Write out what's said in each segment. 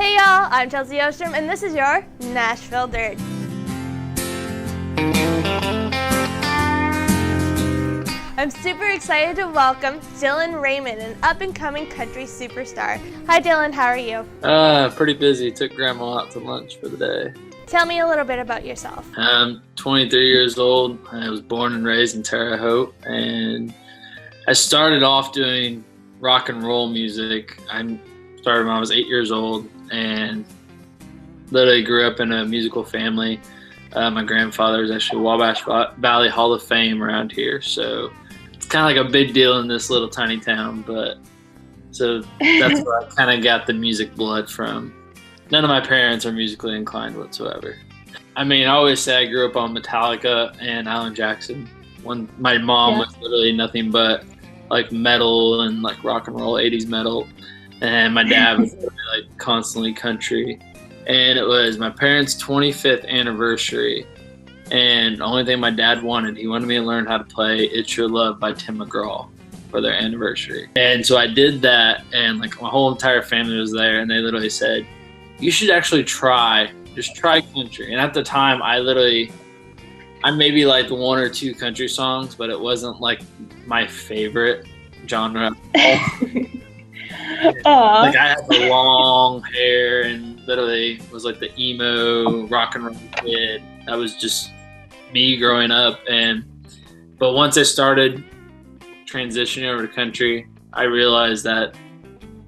Hey y'all, I'm Chelsie Ostrom and this is your Nashville Dirt. I'm super excited to welcome Dylan Raymond, an up-and-coming country superstar. Hi Dylan, how are you? Pretty busy. Took grandma out to lunch for the day. Tell me a little bit about yourself. I'm 23 years old. I was born and raised in Terre Haute, and I started off doing rock and roll music. I started when I was 8 years old and literally grew up in a musical family. My grandfather is actually Wabash Valley Hall of Fame around here, so it's kind of like a big deal in this little tiny town. But so that's where I kind of got the music blood from. None of my parents are musically inclined whatsoever. I mean, I always say I grew up on Metallica and Alan Jackson. My mom was literally nothing but like metal and like rock and roll, 80s metal. And my dad was like constantly country. And it was my parents' 25th anniversary. And the only thing my dad wanted, he wanted me to learn how to play It's Your Love by Tim McGraw for their anniversary. And so I did that, and like my whole entire family was there, and they literally said, you should actually just try country. And at the time, I maybe liked one or two country songs, but it wasn't like my favorite genre. Like I had the long hair and literally was like the emo rock and roll kid. That was just me growing up. But once I started transitioning over to country, I realized that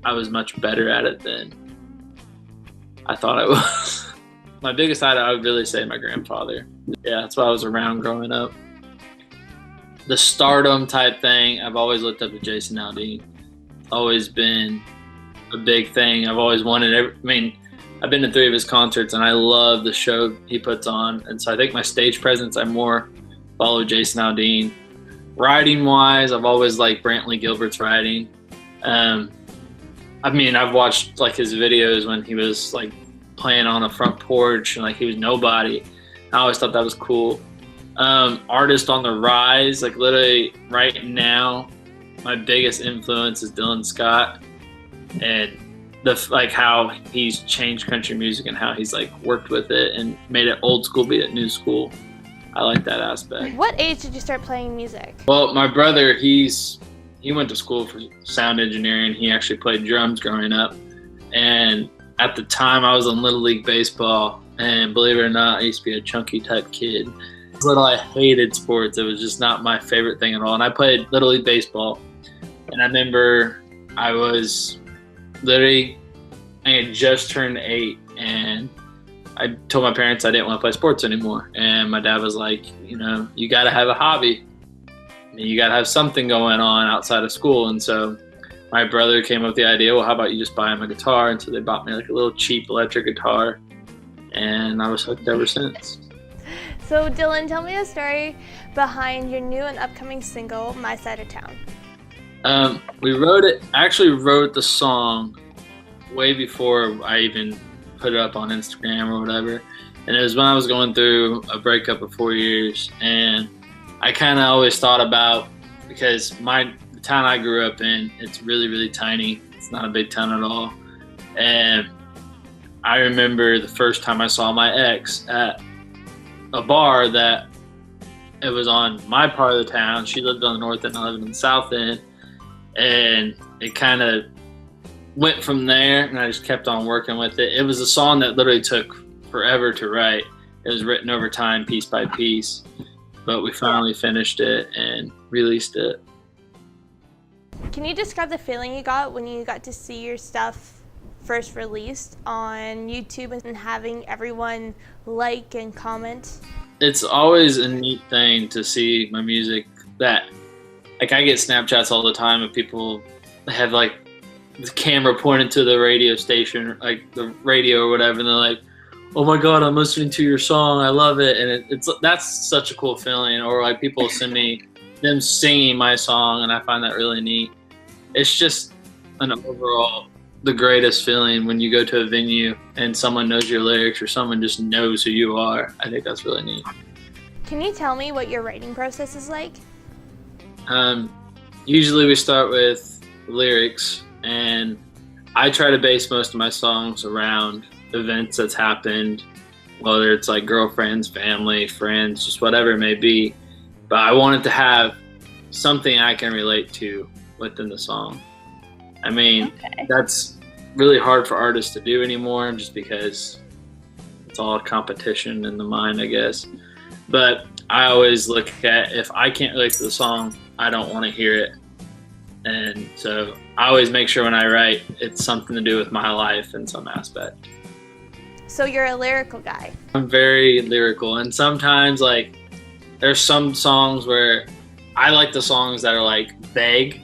I was much better at it than I thought I was. My biggest idol, I would really say my grandfather. Yeah, that's why I was around growing up. The stardom type thing, I've always looked up to Jason Aldean. Always been a big thing. I've always wanted I've been to 3 of his concerts and I love the show he puts on. And so I think my stage presence, I more follow Jason Aldean. Riding wise, I've always liked Brantley Gilbert's riding. I've watched like his videos when he was like playing on a front porch and like he was nobody. I always thought that was cool. Artist on the rise, like literally right now, my biggest influence is Dylan Scott, and how he's changed country music and how he's like worked with it and made it old school beat it new school. I like that aspect. What age did you start playing music? Well, my brother, he went to school for sound engineering. He actually played drums growing up, and at the time I was in Little League baseball, and believe it or not, I used to be a chunky type kid. I hated sports. It was just not my favorite thing at all. And I played Little League baseball. And I remember I had just turned 8, and I told my parents I didn't want to play sports anymore. And my dad was like, you got to have a hobby. You got to have something going on outside of school. And so my brother came up with the idea, well, how about you just buy him a guitar? And so they bought me like a little cheap electric guitar. And I was hooked ever since. So Dylan, tell me a story behind your new and upcoming single, My Side of Town. I actually wrote the song way before I even put it up on Instagram or whatever. And it was when I was going through a breakup of 4 years. And I kind of always thought about, because the town I grew up in, it's really, really tiny. It's not a big town at all. And I remember the first time I saw my ex at a bar that it was on my part of the town. She lived on the north end, I lived on the south end. And it kind of went from there, and I just kept on working with it. It was a song that literally took forever to write. It was written over time, piece by piece, but we finally finished it and released it. Can you describe the feeling you got when you got to see your stuff first released on YouTube and having everyone like and comment? It's always a neat thing to see my music that, like, I get Snapchats all the time of people that have like the camera pointed to the radio station, like the radio or whatever, and they're like, oh my God, I'm listening to your song, I love it. And that's such a cool feeling. Or like people send me them singing my song, and I find that really neat. It's just the greatest feeling when you go to a venue and someone knows your lyrics or someone just knows who you are. I think that's really neat. Can you tell me what your writing process is like? Usually we start with lyrics, and I try to base most of my songs around events that's happened, whether it's like girlfriends, family, friends, just whatever it may be. But I want it to have something I can relate to within the song. I mean, that's really hard for artists to do anymore just because it's all a competition in the mind, I guess. But I always look at, if I can't relate to the song, I don't want to hear it. And so I always make sure when I write, it's something to do with my life in some aspect. So you're a lyrical guy. I'm very lyrical, and sometimes like there's some songs where I like the songs that are like vague,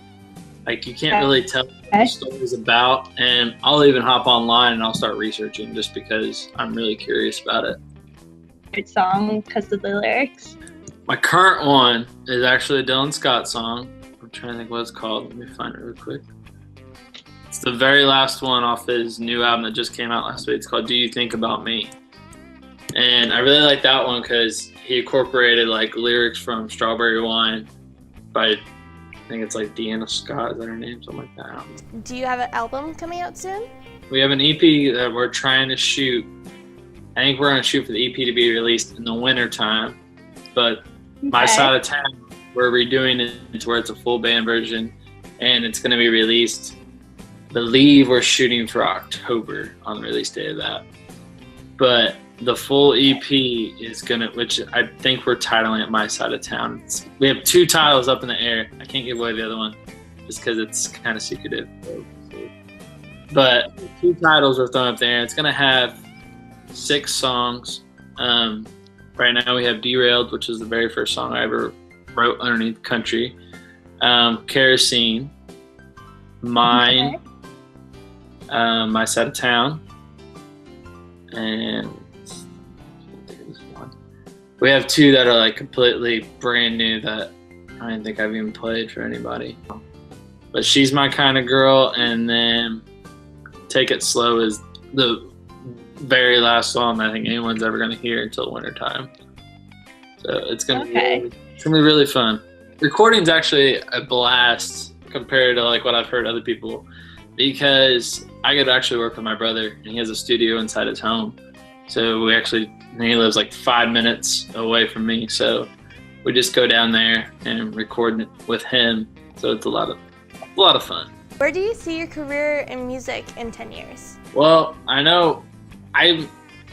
like you can't really tell what the story's about, and I'll even hop online and I'll start researching just because I'm really curious about it. Favorite song because of the lyrics? My current one is actually a Dylan Scott song. I'm trying to think what it's called. Let me find it real quick. It's the very last one off his new album that just came out last week. It's called Do You Think About Me? And I really like that one because he incorporated like lyrics from Strawberry Wine by, I think it's like Deanna Scott, is that her name? Something like that. Do you have an album coming out soon? We have an EP that we're trying to shoot. I think we're going to shoot for the EP to be released in the winter time. But My Side of Town, we're redoing it to where it's a full band version, and it's going to be released. I believe we're shooting for October on the release date of that. But the full EP is gonna, which I think we're titling it My Side of Town. We have 2 titles up in the air. I can't give away the other one just because it's kind of secretive. But 2 titles we're throwing up there. It's gonna have 6 songs. Right now we have Derailed, which is the very first song I ever wrote underneath country. Kerosene, Mine, My Side of Town, and we have 2 that are like completely brand new that I don't think I've even played for anybody. But She's My Kind of Girl, and then Take It Slow is the very last song I think anyone's ever going to hear until wintertime. So it's going to be really fun. Recording's actually a blast compared to like what I've heard other people, because I get to actually work with my brother, and he has a studio inside his home. So he lives like 5 minutes away from me. So we just go down there and record with him. So it's a lot of fun. Where do you see your career in music in 10 years? Well, I know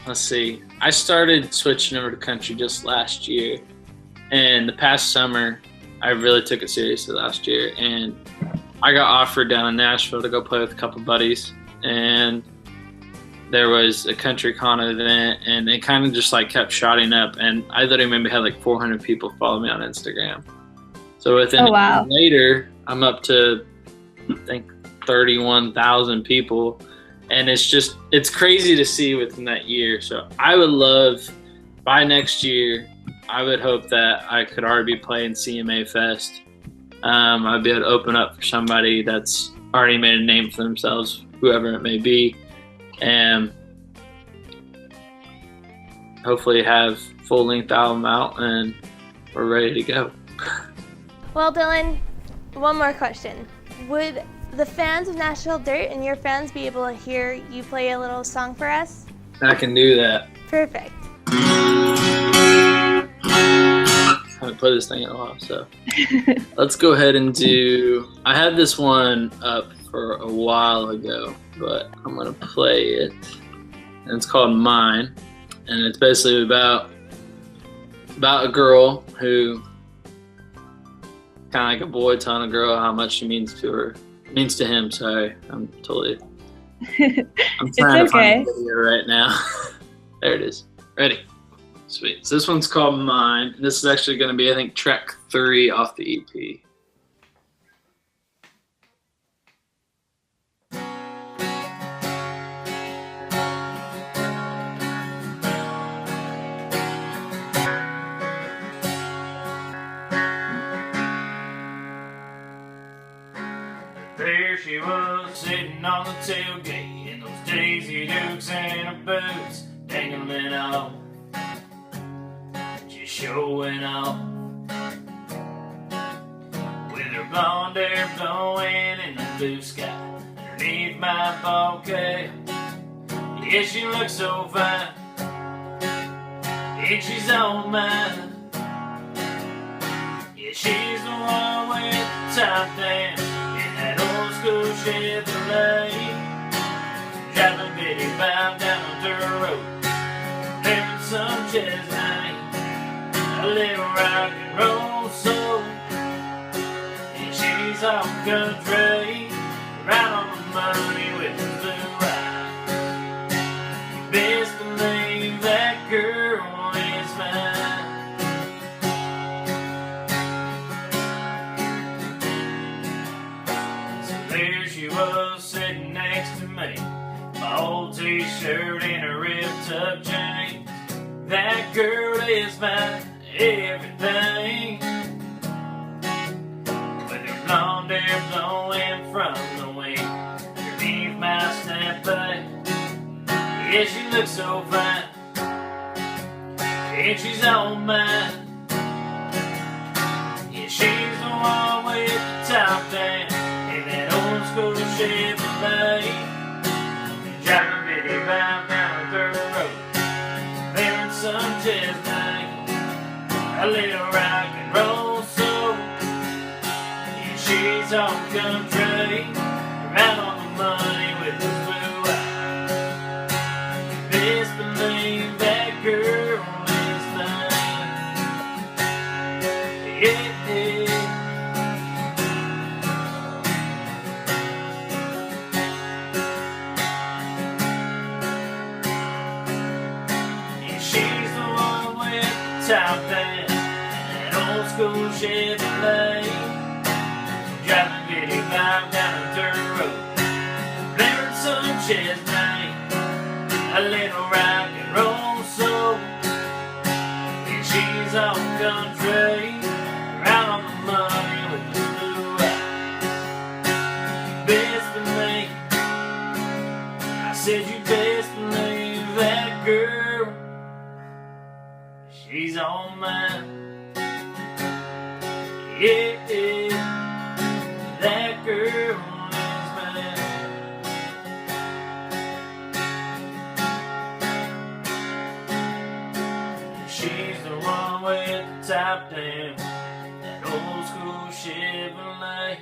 let's see. I started switching over to country just last year. And the past summer, I really took it seriously last year. And I got offered down in Nashville to go play with a couple buddies. And there was a country con event, and it kind of just like kept shooting up. And I literally maybe had like 400 people follow me on Instagram. So within a year later, I'm up to, I think, 31,000 people. And it's crazy to see within that year. So I would love, by next year, I would hope that I could already be playing Ccma Fest. I'd be able to open up for somebody that's already made a name for themselves, whoever it may be. And hopefully have full-length album out, and we're ready to go. Well, Dylan, one more question. Would the fans of Nashville Dirt and your fans be able to hear you play a little song for us? I can do that. Perfect. I haven't played this thing in a while, so let's go ahead and do. I had this one up for a while ago, but I'm gonna play it. And it's called Mine, and it's basically about a girl who, kind of like a boy telling a girl how much she means to him. Sorry, I'm trying to find the video right now. There it is. Ready? Sweet. So this one's called Mine. This is actually going to be, I think, track 3 off the EP. There she was, sitting on the tailgate in those Daisy Dukes and her boots dangling off, just showing off, with her blonde hair blowing in the blue sky, underneath underneath my bouquet. Yeah, she looks so fine, and she's all mine. Yeah, she's the one with the top down in that old school Chevrolet, driving 55 down the dirt road, living some chestnut, a little rock and roll soul. And she's all country, right on the money with the blue eyes. You best believe that girl is mine. So there she was sitting next to me, my old t-shirt and a ripped up jeans. That girl is my everything, with her blonde hair blowing from the wind underneath my snapback. Yeah, she looks so fine, and she's all mine. Yeah, she's the one with the top down in that old school Chevrolet, driving 55 down the dirt road, wearing some chestnut, a little rock and roll soul. Yeah, she's all country, right on the money with the blue eyes. You best believe that girl is mine. Yeah. Top down, that old school Chevrolet, driving 55 down the dirt road, blaring some chestnut, a little rock and roll soul. And she's all country, right on the money with the blue eyes. You best believe, I said you best believe that girl, she's all mine. Yeah, that girl is mine. She's the one with the top down, that old school Chevrolet.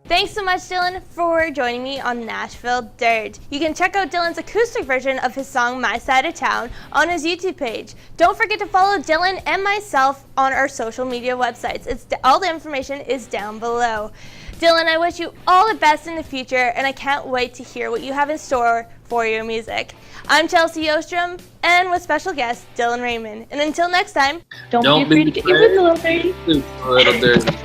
Thanks so much, Dylan, for joining me on Nashville Dirt. You can check out Dylan's acoustic version of his song My Side of Town on his YouTube page. Don't forget to follow Dylan and myself on our social media websites. All the information is down below. Dylan, I wish you all the best in the future, and I can't wait to hear what you have in store for your music. I'm Chelsie Ostrom, and with special guest Dylan Raymond. And until next time, don't be afraid to get your whistle, little dirty. Little dirty.